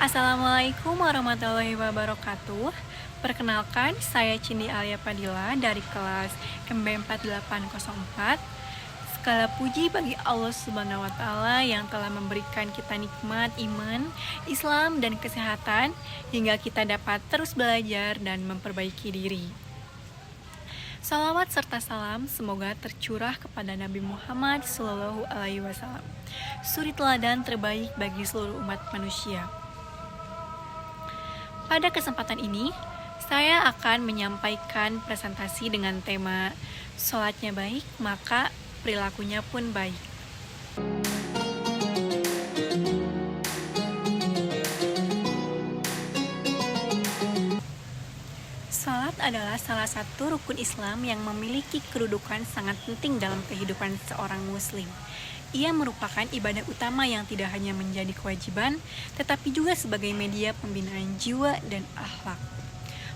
Assalamualaikum warahmatullahi wabarakatuh. Perkenalkan, saya Cindy Alia Padilla dari kelas MB 4804. Segala puji bagi Allah Subhanahu wa Ta'ala yang telah memberikan kita nikmat iman, Islam, dan kesehatan hingga kita dapat terus belajar dan memperbaiki diri. Salawat serta salam semoga tercurah kepada Nabi Muhammad SAW, suri teladan terbaik bagi seluruh umat manusia. Pada kesempatan ini, saya akan menyampaikan presentasi dengan tema sholatnya baik, maka perilakunya pun baik. Salat adalah salah satu rukun Islam yang memiliki kedudukan sangat penting dalam kehidupan seorang muslim. Ia merupakan ibadah utama yang tidak hanya menjadi kewajiban, tetapi juga sebagai media pembinaan jiwa dan akhlak.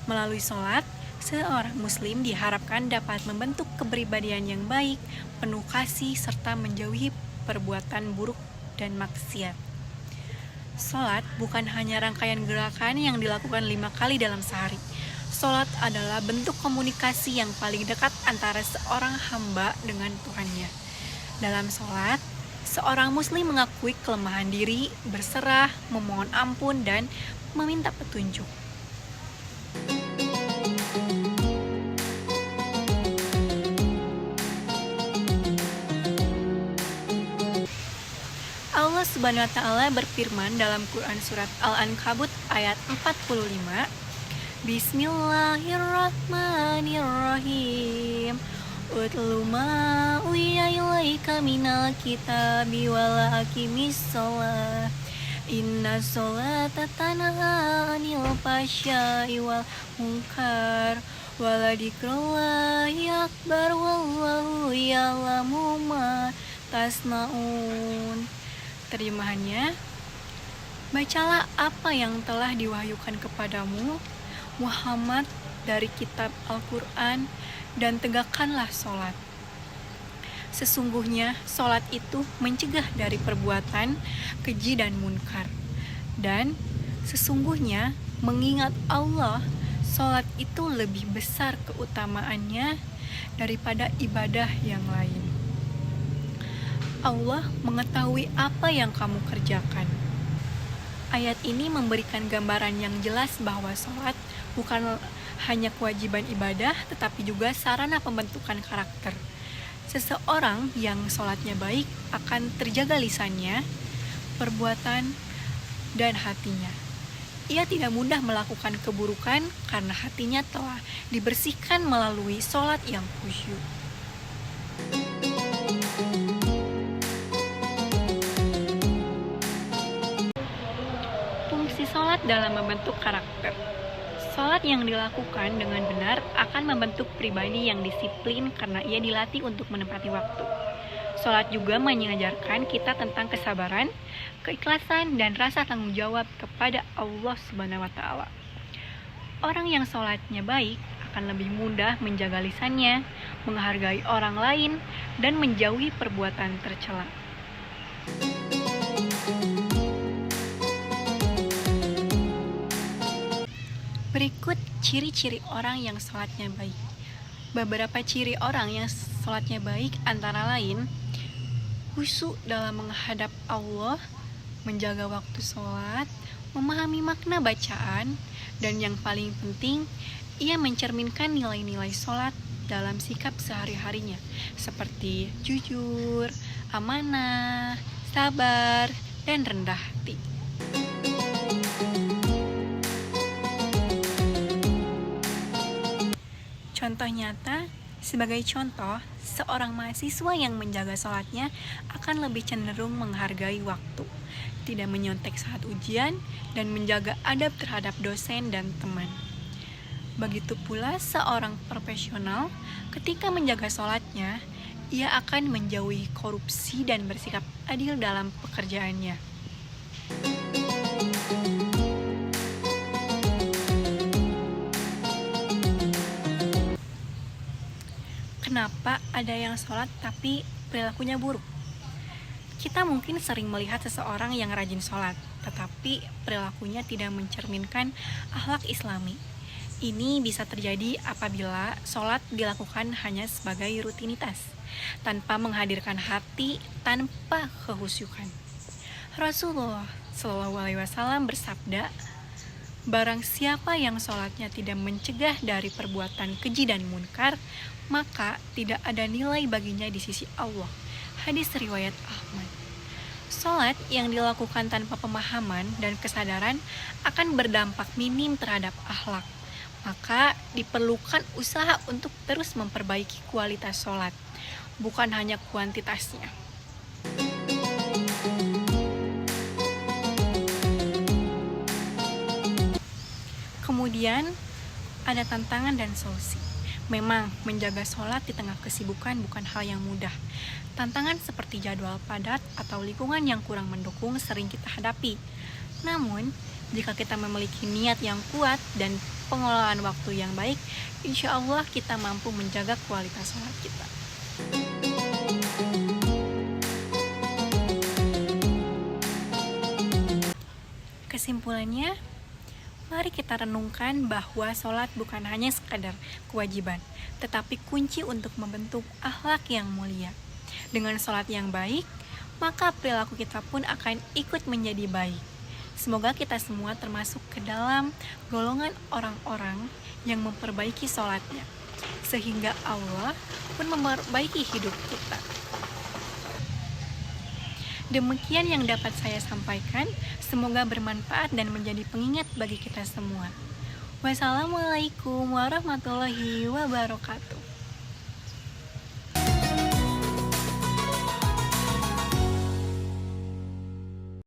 Melalui salat, seorang muslim diharapkan dapat membentuk kepribadian yang baik, penuh kasih, serta menjauhi perbuatan buruk dan maksiat. Salat bukan hanya rangkaian gerakan yang dilakukan 5 kali dalam sehari. Salat adalah bentuk komunikasi yang paling dekat antara seorang hamba dengan Tuhannya. Dalam salat, seorang muslim mengakui kelemahan diri, berserah, memohon ampun, dan meminta petunjuk. Allah Subhanahu wa Ta'ala berfirman dalam Quran surat Al-Ankabut ayat 45, Bismillahirrahmanirrahim. Utlu ma uya ilaika minal kitabi wala aqimis sholat. Inna sholata tanha anil fahsya'i wal munkar. Wala dzikrullahi akbar wallahu ya'lamu ma tasna'un. Terjemahannya, bacalah apa yang telah diwahyukan kepadamu, Muhammad, dari kitab Al-Quran, dan tegakkanlah sholat. Sesungguhnya sholat itu mencegah dari perbuatan keji dan munkar. Dan sesungguhnya mengingat Allah, sholat itu lebih besar keutamaannya daripada ibadah yang lain. Allah mengetahui apa yang kamu kerjakan. Ayat ini memberikan gambaran yang jelas bahwa sholat bukan hanya kewajiban ibadah, tetapi juga sarana pembentukan karakter. Seseorang yang sholatnya baik akan terjaga lisannya, perbuatan, dan hatinya. Ia tidak mudah melakukan keburukan karena hatinya telah dibersihkan melalui sholat yang khusyuk. Fungsi sholat dalam membentuk karakter. Sholat yang dilakukan dengan benar akan membentuk pribadi yang disiplin karena ia dilatih untuk menepati waktu. Sholat juga mengajarkan kita tentang kesabaran, keikhlasan, dan rasa tanggung jawab kepada Allah Subhanahu wa Ta'ala. Orang yang sholatnya baik akan lebih mudah menjaga lisannya, menghargai orang lain, dan menjauhi perbuatan tercela. Berikut ciri-ciri orang yang sholatnya baik. Beberapa ciri orang yang sholatnya baik antara lain khusyuk dalam menghadap Allah, menjaga waktu sholat, memahami makna bacaan, dan yang paling penting, ia mencerminkan nilai-nilai sholat dalam sikap sehari-harinya, seperti jujur, amanah, sabar, dan rendah hati. Contoh nyata, sebagai contoh, seorang mahasiswa yang menjaga sholatnya akan lebih cenderung menghargai waktu, tidak menyontek saat ujian, dan menjaga adab terhadap dosen dan teman. Begitu pula seorang profesional, ketika menjaga sholatnya, ia akan menjauhi korupsi dan bersikap adil dalam pekerjaannya. Kenapa ada yang sholat tapi perilakunya buruk? Kita mungkin sering melihat seseorang yang rajin sholat, tetapi perilakunya tidak mencerminkan akhlak Islami. Ini bisa terjadi apabila sholat dilakukan hanya sebagai rutinitas, tanpa menghadirkan hati, tanpa kehusyukan. Rasulullah Shallallahu Alaihi Wasallam bersabda, barang siapa yang sholatnya tidak mencegah dari perbuatan keji dan munkar, maka tidak ada nilai baginya di sisi Allah. Hadis riwayat Ahmad. Sholat yang dilakukan tanpa pemahaman dan kesadaran akan berdampak minim terhadap akhlak. Maka diperlukan usaha untuk terus memperbaiki kualitas sholat, bukan hanya kuantitasnya. Kemudian ada tantangan dan solusi. Memang menjaga sholat di tengah kesibukan bukan hal yang mudah. Tantangan seperti jadwal padat atau lingkungan yang kurang mendukung sering kita hadapi. Namun, jika kita memiliki niat yang kuat dan pengelolaan waktu yang baik, insya Allah kita mampu menjaga kualitas sholat kita. Kesimpulannya, mari kita renungkan bahwa sholat bukan hanya sekadar kewajiban, tetapi kunci untuk membentuk akhlak yang mulia. Dengan sholat yang baik, maka perilaku kita pun akan ikut menjadi baik. Semoga kita semua termasuk ke dalam golongan orang-orang yang memperbaiki sholatnya, sehingga Allah pun memperbaiki hidup kita. Demikian yang dapat saya sampaikan, semoga bermanfaat dan menjadi pengingat bagi kita semua. Wassalamualaikum warahmatullahi wabarakatuh.